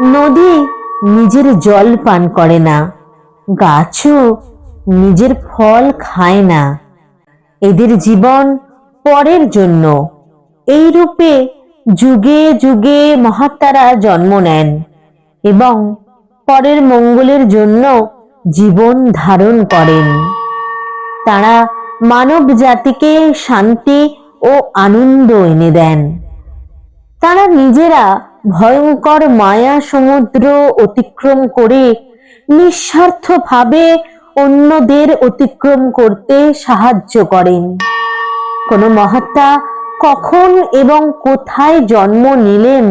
নদী নিজের জল পান করে না, গাছও নিজের ফল খায় না। এদের জীবন পরের জন্য। এই রূপে যুগে যুগে মহাত্মারা জন্ম নেন এবং পরের মঙ্গলের জন্য জীবন ধারণ করেন। তারা মানব জাতিকে শান্তি ও আনন্দ এনে দেন। তারা নিজেরা ভয়ঙ্কর মায়া সমুদ্র অতিক্রম করে নিঃস্বার্থভাবে অন্যদের অতিক্রম করতে সাহায্য করেন। কোনো মহাত্মা কখন এবং কোথায় জন্ম নিলেন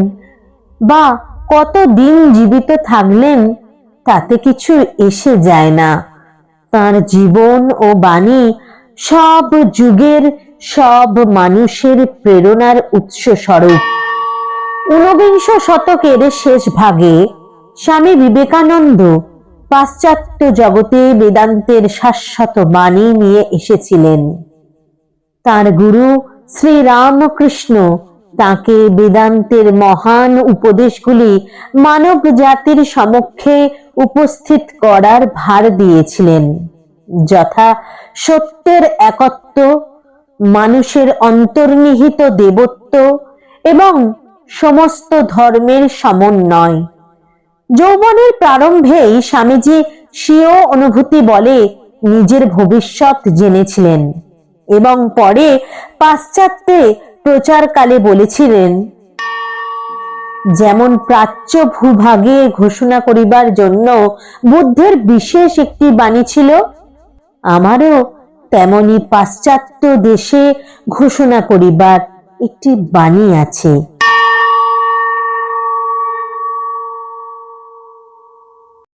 বা কতদিন জীবিত থাকলেন তাতে কিছু এসে যায় না। তার জীবন ও বাণী সব যুগের সব মানুষের প্রেরণার উৎস স্বরূপ। ঊনবিংশ শতকের শেষ ভাগে স্বামী বিবেকানন্দ পাশ্চাত্য জগতে বেদান্তের শাশ্বত বাণী নিয়ে এসেছিলেন। তার গুরু শ্রী রামকৃষ্ণ তাকে বেদান্তের মহান উপদেশগুলি মানব জাতির সমক্ষে উপস্থিত করার ভার দিয়েছিলেন, যথা সত্যের একত্ব, মানুষের অন্তর্নিহিত দেবত্ব এবং সমস্ত ধর্মের সমন্বয়। যৌবনের প্রারম্ভেই স্বামীজি স্বীয় অনুভূতি বলে নিজের ভবিষ্যৎ জেনেছিলেন এবং পরে পাশ্চাত্যে প্রচারকালে বলেছিলেন, যেমন প্রাচ্য ভূভাগে ঘোষণা করিবার জন্য বুদ্ধের বিশেষ একটি বাণী ছিল, আমারও তেমনি পাশ্চাত্য দেশে ঘোষণা করিবার একটি বাণী আছে।